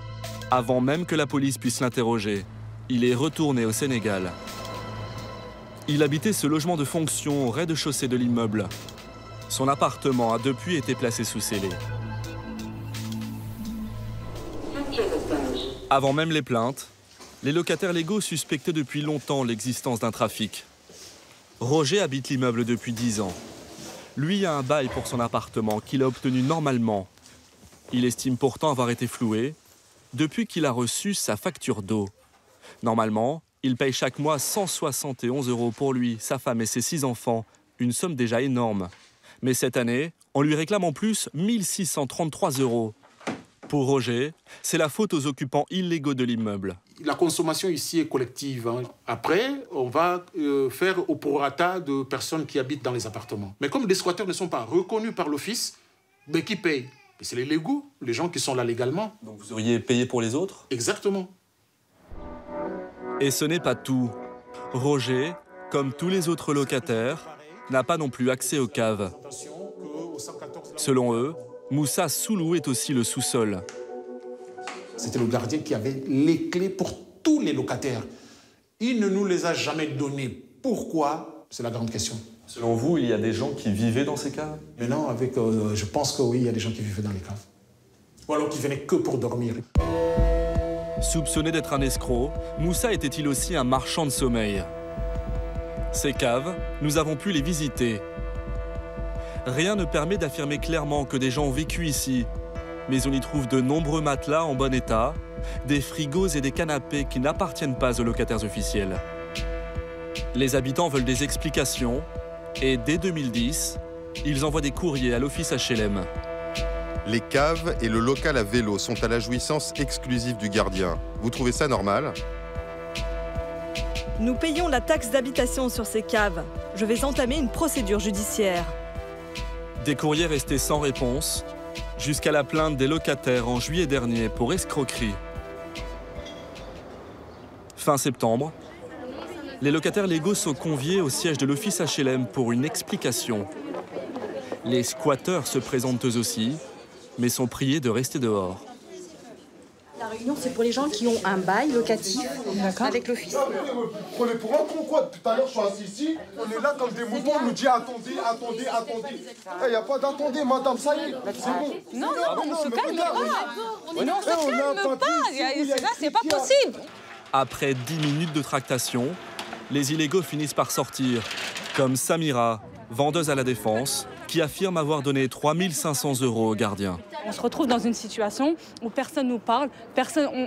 avant même que la police puisse l'interroger. Il est retourné au Sénégal. Il habitait ce logement de fonction au rez-de-chaussée de l'immeuble. Son appartement a depuis été placé sous scellé. Avant même les plaintes, les locataires légaux suspectaient depuis longtemps l'existence d'un trafic. Roger habite l'immeuble depuis 10 ans. Lui a un bail pour son appartement qu'il a obtenu normalement. Il estime pourtant avoir été floué depuis qu'il a reçu sa facture d'eau. Normalement, il paye chaque mois 171 € pour lui, sa femme et ses 6 enfants, une somme déjà énorme. Mais cette année, on lui réclame en plus 1 633 €. Pour Roger, c'est la faute aux occupants illégaux de l'immeuble. La consommation ici est collective. Après, on va faire au prorata de personnes qui habitent dans les appartements. Mais comme les squatteurs ne sont pas reconnus par l'office, mais qui payent? C'est les légaux, les gens qui sont là légalement. Donc vous auriez payé pour les autres? Exactement. Et ce n'est pas tout. Roger, comme tous les autres locataires, n'a pas non plus accès aux caves. Selon eux, Moussa sous-louait aussi le sous-sol. C'était le gardien qui avait les clés pour tous les locataires. Il ne nous les a jamais données. Pourquoi? C'est la grande question. Selon vous, il y a des gens qui vivaient dans ces caves? Mais non, je pense que oui, il y a des gens qui vivaient dans les caves. Ou alors qui venaient que pour dormir. Soupçonné d'être un escroc, Moussa était-il aussi un marchand de sommeil? Ces caves, nous avons pu les visiter. Rien ne permet d'affirmer clairement que des gens ont vécu ici, mais on y trouve de nombreux matelas en bon état, des frigos et des canapés qui n'appartiennent pas aux locataires officiels. Les habitants veulent des explications et dès 2010, ils envoient des courriers à l'office HLM. Les caves et le local à vélo sont à la jouissance exclusive du gardien. Vous trouvez ça normal? Nous payons la taxe d'habitation sur ces caves. Je vais entamer une procédure judiciaire. Des courriers restés sans réponse, jusqu'à la plainte des locataires en juillet dernier pour escroquerie. Fin septembre, Les locataires légaux sont conviés au siège de l'office HLM pour une explication. Les squatteurs se présentent eux aussi, mais sont priés de rester dehors. La réunion, c'est pour les gens qui ont un bail locatif avec l'office. Prenez pour un con quoi? Tout à l'heure, je suis assis ici, on est là comme des moutons, on nous dit attendez, attendez, attendez. Il n'y a pas d'attendez, madame, ça y est, c'est bon. Non, non, on ne se calme pas. On ne se calme pas. Là, c'est pas possible. Après 10 minutes de tractation, les illégaux finissent par sortir, comme Samira, vendeuse à la Défense, qui affirme avoir donné 3 500 € au gardien. On se retrouve dans une situation où personne nous parle,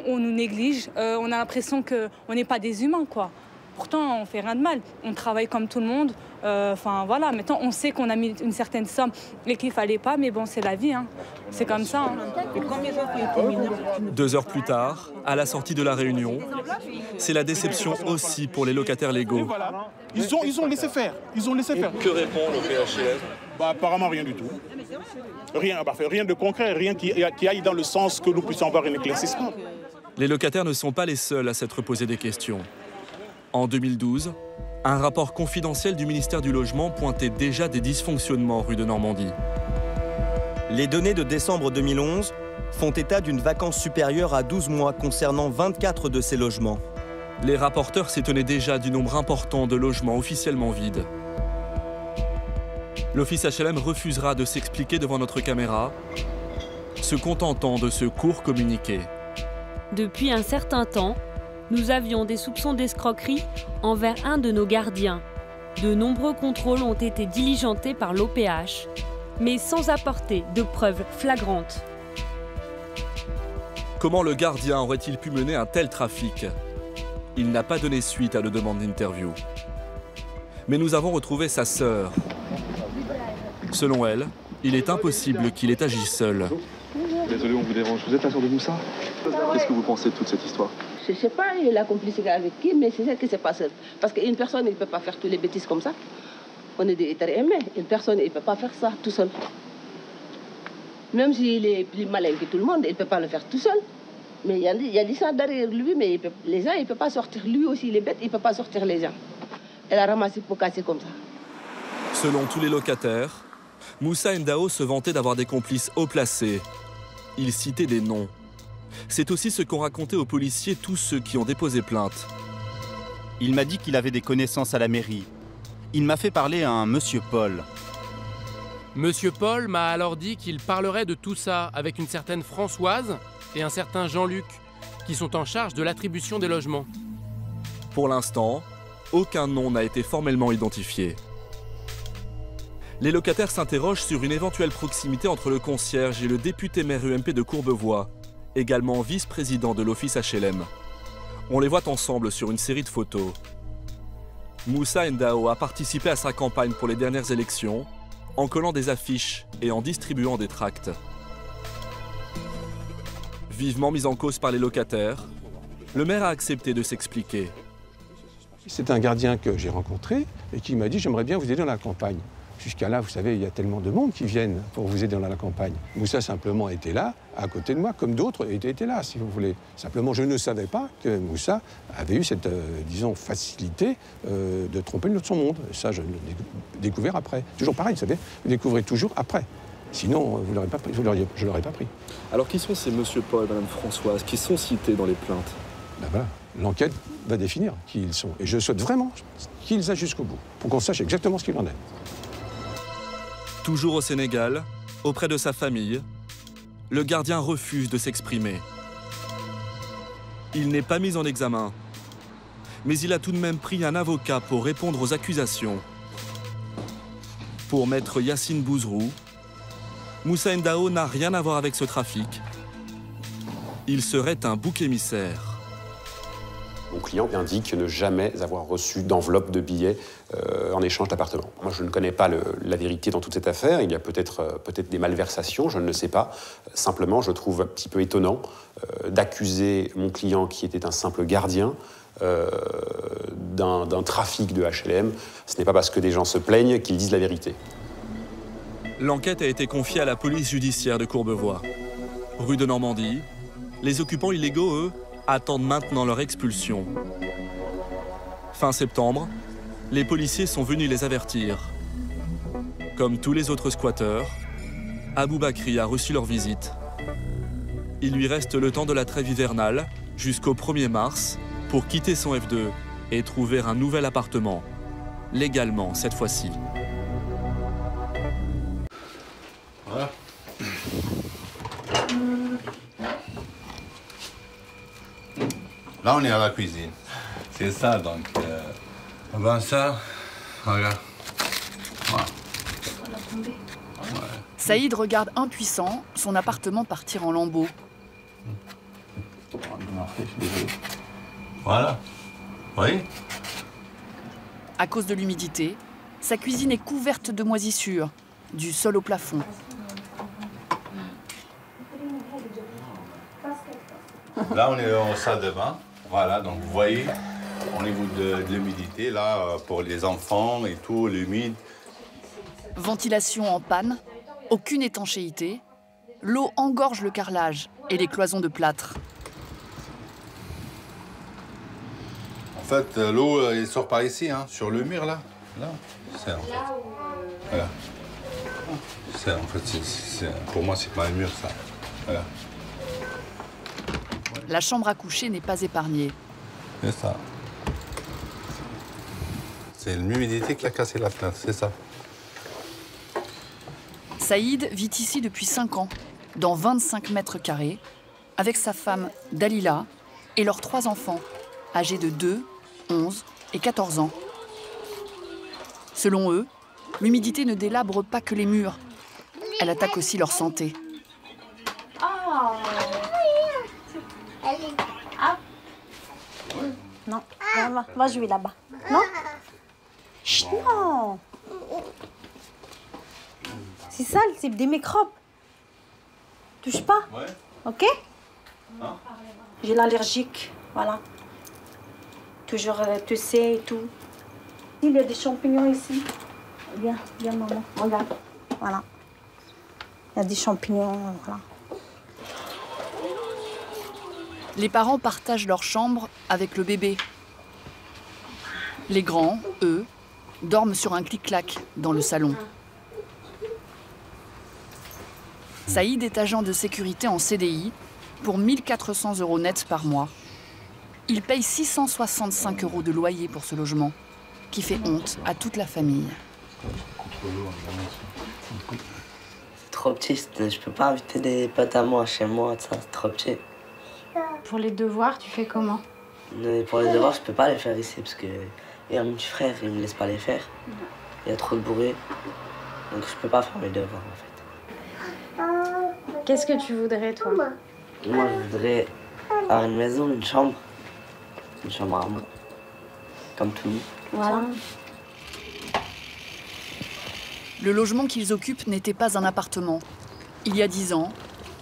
on nous néglige, on a l'impression qu'on n'est pas des humains, quoi. Pourtant, on ne fait rien de mal, on travaille comme tout le monde. Enfin voilà, maintenant on sait qu'on a mis une certaine somme et qu'il ne fallait pas, mais bon, c'est la vie, hein. C'est comme ça. Hein. 2 heures plus tard, à la sortie de la réunion, c'est la déception aussi pour les locataires légaux. Voilà. Ils ont laissé faire. Ils ont laissé faire. Que répond le PHLM? Apparemment rien du tout. Rien de concret, rien qui aille dans le sens que nous puissions avoir un éclaircissement. Les locataires ne sont pas les seuls à s'être posé des questions. En 2012, un rapport confidentiel du ministère du Logement pointait déjà des dysfonctionnements rue de Normandie. Les données de décembre 2011 font état d'une vacance supérieure à 12 mois concernant 24 de ces logements. Les rapporteurs s'étonnaient déjà du nombre important de logements officiellement vides. L'office HLM refusera de s'expliquer devant notre caméra, se contentant de ce court communiqué. Depuis un certain temps, nous avions des soupçons d'escroquerie envers un de nos gardiens. De nombreux contrôles ont été diligentés par l'OPH, mais sans apporter de preuves flagrantes. Comment le gardien aurait-il pu mener un tel trafic? Il n'a pas donné suite à nos demandes d'interview. Mais nous avons retrouvé sa sœur. Selon elle, il est impossible qu'il ait agi seul. Désolé, on vous dérange. Vous êtes la sœur de Moussa? Qu'est-ce que vous pensez de toute cette histoire? Je ne sais pas la complicité avec qui, mais c'est ça qui se passe. Parce qu'une personne ne peut pas faire toutes les bêtises comme ça. On est des êtres aimés. Une personne ne peut pas faire ça tout seul. Même s'il est plus malin que tout le monde, il ne peut pas le faire tout seul. Mais il y a des gens derrière lui, mais les gens, il ne peut pas sortir. Lui aussi, il est bête, il ne peut pas sortir les gens. Elle a ramassé pour casser comme ça. Selon tous les locataires, Moussa Ndao se vantait d'avoir des complices haut placés. Il citait des noms. C'est aussi ce qu'ont raconté aux policiers tous ceux qui ont déposé plainte. Il m'a dit qu'il avait des connaissances à la mairie. Il m'a fait parler à un monsieur Paul. Monsieur Paul m'a alors dit qu'il parlerait de tout ça avec une certaine Françoise et un certain Jean-Luc, qui sont en charge de l'attribution des logements. Pour l'instant, aucun nom n'a été formellement identifié. Les locataires s'interrogent sur une éventuelle proximité entre le concierge et le député maire UMP de Courbevoie, également vice-président de l'office HLM. On les voit ensemble sur une série de photos. Moussa Ndao a participé à sa campagne pour les dernières élections en collant des affiches et en distribuant des tracts. Vivement mis en cause par les locataires, le maire a accepté de s'expliquer. C'est un gardien que j'ai rencontré et qui m'a dit « j'aimerais bien vous aider dans la campagne ». Jusqu'à là, vous savez, il y a tellement de monde qui viennent pour vous aider dans la campagne. Moussa simplement était là, à côté de moi, comme d'autres étaient là, si vous voulez. Simplement, je ne savais pas que Moussa avait eu cette, disons, facilité de tromper son monde. Et ça, je l'ai découvert après. Toujours pareil, vous savez, vous découvrez toujours après. Sinon, vous l'aurez pas pris, je ne l'aurais pas pris. Alors, qui sont ces monsieur Paul et madame Françoise qui sont cités dans les plaintes? Ben voilà, l'enquête va définir qui ils sont. Et je souhaite vraiment qu'ils aillent jusqu'au bout, pour qu'on sache exactement ce qu'il en est. Toujours au Sénégal, auprès de sa famille, le gardien refuse de s'exprimer. Il n'est pas mis en examen, mais il a tout de même pris un avocat pour répondre aux accusations. Pour maître Yassine Bouzrou, Moussa Ndao n'a rien à voir avec ce trafic. Il serait un bouc émissaire. Mon client indique ne jamais avoir reçu d'enveloppe de billets en échange d'appartements. Moi, je ne connais pas la vérité dans toute cette affaire. Il y a peut-être des malversations, je ne le sais pas. Simplement, je trouve un petit peu étonnant d'accuser mon client, qui était un simple gardien, d'un trafic de HLM. Ce n'est pas parce que des gens se plaignent qu'ils disent la vérité. L'enquête a été confiée à la police judiciaire de Courbevoie. Rue de Normandie, les occupants illégaux, eux, attendent maintenant leur expulsion. Fin septembre, les policiers sont venus les avertir. Comme tous les autres squatteurs, Aboubakri a reçu leur visite. Il lui reste le temps de la trêve hivernale, jusqu'au 1er mars, pour quitter son F2 et trouver un nouvel appartement. Légalement, cette fois-ci. Voilà. Là, on est à la cuisine. C'est ça, donc. Avant ça, regarde. Voilà. Saïd regarde impuissant son appartement partir en lambeaux. Voilà. Oui. À cause de l'humidité, sa cuisine est couverte de moisissures, du sol au plafond. Là, on est en salle de bain. Voilà, donc vous voyez, au niveau de l'humidité, là, pour les enfants et tout, l'humide. Ventilation en panne, aucune étanchéité. L'eau engorge le carrelage et les cloisons de plâtre. En fait, l'eau, elle sort par ici, hein, sur le mur, là. Là, c'est en fait. Voilà. C'est en fait, pour moi, c'est pas un mur, ça. Voilà. La chambre à coucher n'est pas épargnée. C'est ça. C'est l'humidité qui a cassé la fenêtre, c'est ça. Saïd vit ici depuis 5 ans, dans 25 mètres carrés, avec sa femme Dalila et leurs 3 enfants, âgés de 2, 11 et 14 ans. Selon eux, l'humidité ne délabre pas que les murs. Elle attaque aussi leur santé. Non, va jouer là-bas. Non? Chut, non. C'est sale, c'est des microbes. Touche pas. Ouais. Ok? J'ai l'allergique, voilà. Toujours tousser et tout. Il y a des champignons ici. Viens, viens maman, regarde. Voilà. Il y a des champignons, voilà. Les parents partagent leur chambre avec le bébé. Les grands, eux, dorment sur un clic-clac dans le salon. Saïd est agent de sécurité en CDI pour 1 400 € net par mois. Il paye 665 € de loyer pour ce logement, qui fait honte à toute la famille. C'est trop petit, je peux pas inviter des potes à moi chez moi, ça, c'est trop petit. Pour les devoirs, tu fais comment? Pour les devoirs, je peux pas les faire ici parce que il y a mon petit frère, il me laisse pas les faire. Il y a trop de bruit, donc je peux pas faire mes devoirs en fait. Qu'est-ce que tu voudrais, toi? Moi, je voudrais avoir une maison, une chambre à moi, comme tout le monde. Voilà. Le logement qu'ils occupent n'était pas un appartement. Il y a 10 ans,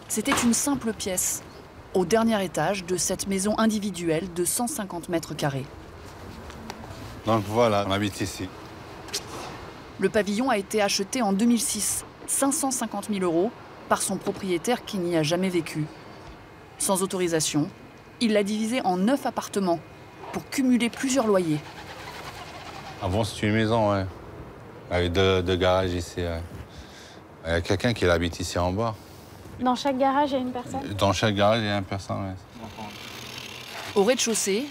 c'était une simple pièce, au dernier étage de cette maison individuelle de 150 mètres carrés. Donc voilà, on habite ici. Le pavillon a été acheté en 2006, 550 000 €, par son propriétaire qui n'y a jamais vécu. Sans autorisation, il l'a divisé en 9 appartements pour cumuler plusieurs loyers. Avant, c'était une maison, ouais. Avec deux garages ici, ouais. Il y a quelqu'un qui habite ici en bas. Dans chaque garage, il y a une personne? Dans chaque garage, il y a une personne, ouais. Au rez-de-chaussée,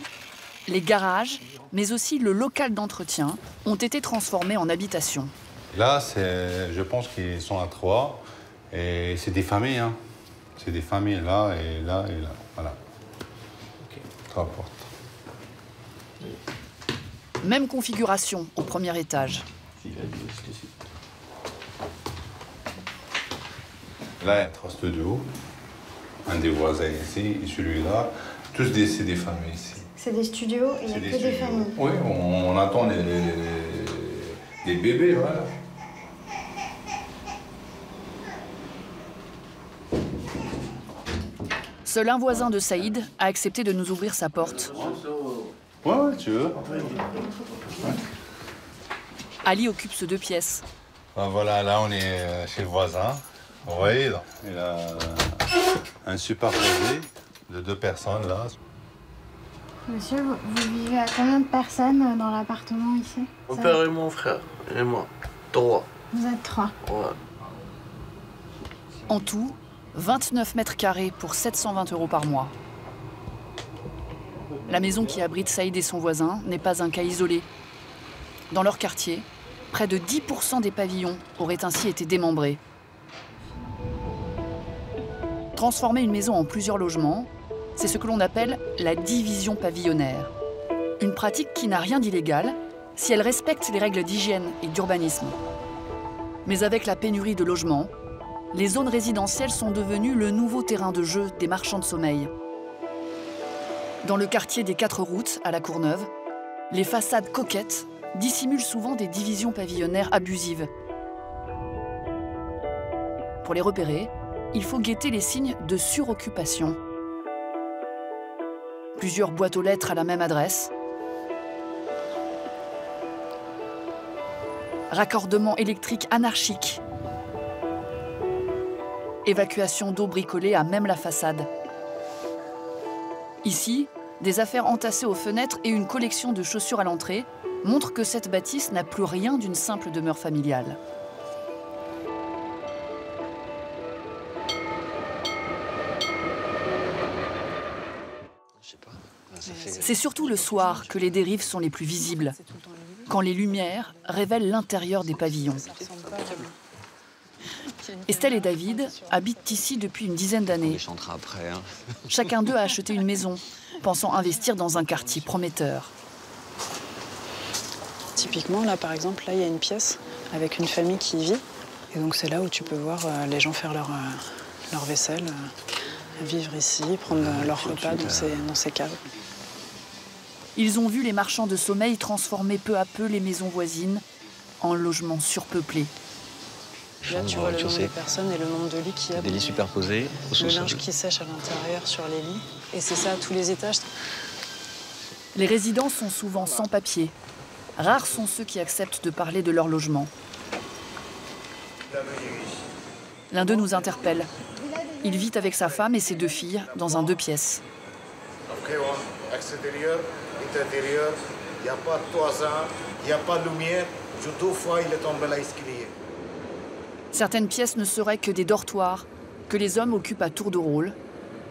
les garages, mais aussi le local d'entretien, ont été transformés en habitation. Là, je pense qu'ils sont à 3. Et c'est des familles, hein. C'est des familles là et là et là. Voilà. Ok. 3 portes. Même configuration au premier étage. Là, il y a 3 studios. Un des voisins ici et celui-là. Tous c'est des familles ici. C'est des studios et il n'y a que des familles. Oui, on attend des bébés, voilà. Seul un voisin de Saïd a accepté de nous ouvrir sa porte. Ouais, tu veux. Ali occupe ce 2 pièces. Ben voilà, là on est chez le voisin. Vous voyez, il a un superposé de 2 personnes là. Monsieur, vous vivez à combien de personnes dans l'appartement ici? Mon père et mon frère, et moi. 3. Vous êtes 3. Ouais. En tout, 29 mètres carrés pour 720 € par mois. La maison qui abrite Saïd et son voisin n'est pas un cas isolé. Dans leur quartier, près de 10% des pavillons auraient ainsi été démembrés. Transformer une maison en plusieurs logements, c'est ce que l'on appelle la division pavillonnaire. Une pratique qui n'a rien d'illégal si elle respecte les règles d'hygiène et d'urbanisme. Mais avec la pénurie de logements, les zones résidentielles sont devenues le nouveau terrain de jeu des marchands de sommeil. Dans le quartier des 4 routes, à La Courneuve, les façades coquettes dissimulent souvent des divisions pavillonnaires abusives. Pour les repérer, il faut guetter les signes de suroccupation. Plusieurs boîtes aux lettres à la même adresse. Raccordement électrique anarchique. Évacuation d'eau bricolée à même la façade. Ici, des affaires entassées aux fenêtres et une collection de chaussures à l'entrée montrent que cette bâtisse n'a plus rien d'une simple demeure familiale. C'est surtout le soir que les dérives sont les plus visibles, quand les lumières révèlent l'intérieur des pavillons. Estelle et David habitent ici depuis une dizaine d'années. Chacun d'eux a acheté une maison, pensant investir dans un quartier prometteur. Typiquement, là, par exemple, là, il y a une pièce avec une famille qui y vit. Et donc, c'est là où tu peux voir les gens faire leur vaisselle, vivre ici, prendre leur repas dans ces caves. Ils ont vu les marchands de sommeil transformer peu à peu les maisons voisines en logements surpeuplés. Là, tu vois le nombre de personnes et le nombre de lits qu'il y a. Des lits superposés au sous-sol. Le linge qui sèche à l'intérieur sur les lits. Et c'est ça à tous les étages. Les résidents sont souvent sans papier. Rares sont ceux qui acceptent de parler de leur logement. L'un d'eux nous interpelle. Il vit avec sa femme et ses 2 filles dans un 2 pièces. Extérieur, intérieur, il n'y a pas de toison, il n'y a pas de lumière. 2 fois, il est tombé l'escalier. Certaines pièces ne seraient que des dortoirs que les hommes occupent à tour de rôle,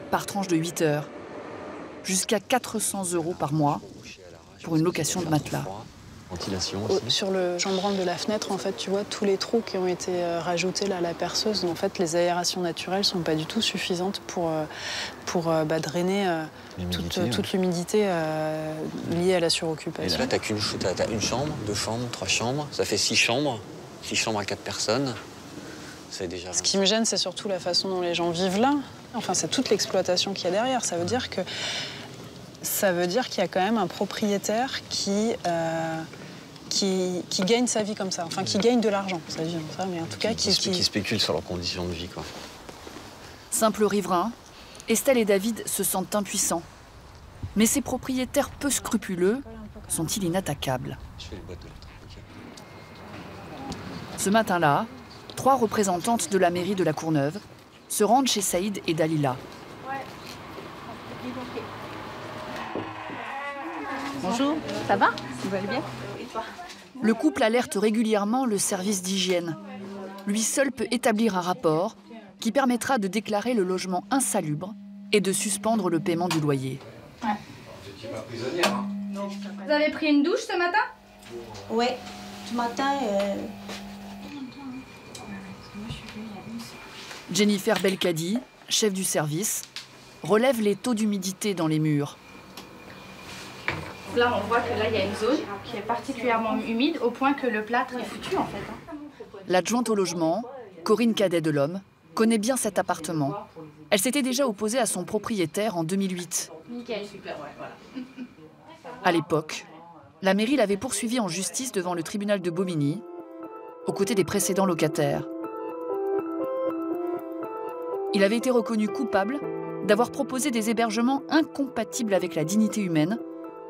par tranche de 8 heures, jusqu'à 400 € par mois pour une location de matelas. Ventilation aussi. Sur le chambranle de la fenêtre, en fait, tu vois tous les trous qui ont été rajoutés là à la perceuse. En fait, les aérations naturelles sont pas du tout suffisantes pour drainer toute l'humidité liée à la suroccupation. Et là, t'as une chambre, 2 chambres, 3 chambres. Ça fait 6 chambres. 6 chambres à 4 personnes. C'est déjà... Ce qui me gêne, c'est surtout la façon dont les gens vivent là. Enfin, c'est toute l'exploitation qu'il y a derrière. Ça veut dire qu'il y a quand même un propriétaire qui gagne sa vie comme ça, enfin qui gagne de l'argent, sa vie, mais en tout cas qui spécule sur leurs conditions de vie, quoi. Simple riverain, Estelle et David se sentent impuissants. Mais ces propriétaires peu scrupuleux sont-ils inattaquables? Ce matin-là, 3 représentantes de la mairie de La Courneuve se rendent chez Saïd et Dalila. Bonjour, ça va? Vous allez bien? Le couple alerte régulièrement le service d'hygiène. Lui seul peut établir un rapport qui permettra de déclarer le logement insalubre et de suspendre le paiement du loyer. Ouais. Vous avez pris une douche ce matin? Oui, ce matin... Jennifer Belkadi, chef du service, relève les taux d'humidité dans les murs. Là, on voit que là, il y a une zone qui est particulièrement humide au point que le plâtre est foutu, en fait. L'adjointe au logement, Corinne Cadet de l'Homme, connaît bien cet appartement. Elle s'était déjà opposée à son propriétaire en 2008. Nickel, super, ouais, voilà. À l'époque, la mairie l'avait poursuivi en justice devant le tribunal de Bobigny, aux côtés des précédents locataires. Il avait été reconnu coupable d'avoir proposé des hébergements incompatibles avec la dignité humaine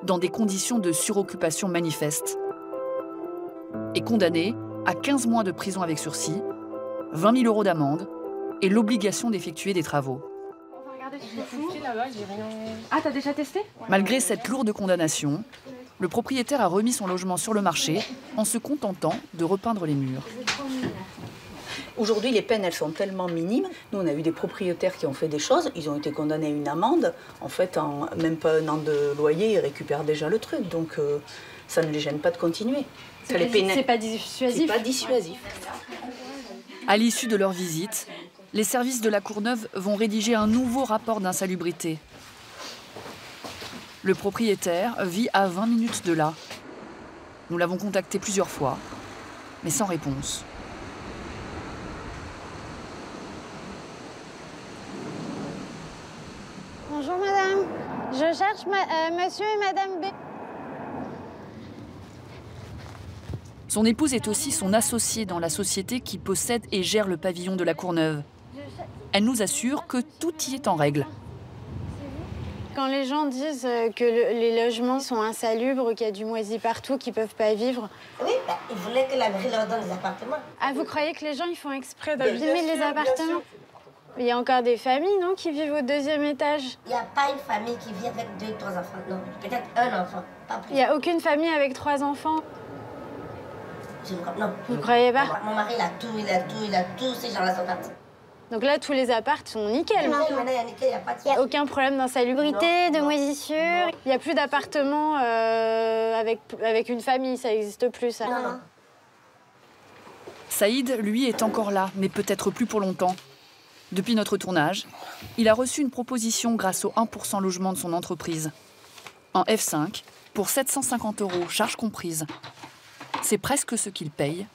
dans des conditions de suroccupation manifeste. Et condamné à 15 mois de prison avec sursis, 20 000 € d'amende et l'obligation d'effectuer des travaux. Regardez, ah, t'as déjà testé? Malgré cette lourde condamnation, le propriétaire a remis son logement sur le marché en se contentant de repeindre les murs. Aujourd'hui, les peines, elles sont tellement minimes. Nous, on a eu des propriétaires qui ont fait des choses. Ils ont été condamnés à une amende. En fait, en même pas un an de loyer, ils récupèrent déjà le truc. Donc, ça ne les gêne pas de continuer. C'est pas dissuasif. C'est pas dissuasif. À l'issue de leur visite, les services de la Courneuve vont rédiger un nouveau rapport d'insalubrité. Le propriétaire vit à 20 minutes de là. Nous l'avons contacté plusieurs fois, mais sans réponse. Bonjour madame, je cherche monsieur et madame B. Son épouse est aussi son associée dans la société qui possède et gère le pavillon de la Courneuve. Elle nous assure que tout y est en règle. Quand les gens disent que les logements sont insalubres, qu'il y a du moisi partout, qu'ils ne peuvent pas vivre... Oui, ils voulaient que la mairie leur donne des appartements. Ah, vous croyez que les gens ils font exprès d'abîmer les appartements? Il y a encore des familles, non, qui vivent au 2e étage? Il n'y a pas une famille qui vit avec 2 ou 3 enfants, non. Peut-être un enfant, pas plus. Il n'y a aucune famille avec 3 enfants? Non. Vous ne croyez pas? Mon mari, il a tout, ces gens-là sont partis. Donc là, tous les apparts sont nickel. Non, maintenant, il n'y a pas de... Il n'y a aucun problème d'insalubrité, de moisissure. Il n'y a plus d'appartements avec une famille, ça n'existe plus, ça. Non. Saïd, lui, est encore là, mais peut-être plus pour longtemps. Depuis notre tournage, il a reçu une proposition grâce au 1% logement de son entreprise. En F5, pour 750 €, charges comprises. C'est presque ce qu'il paye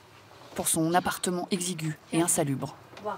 pour son appartement exigu et insalubre. Wow.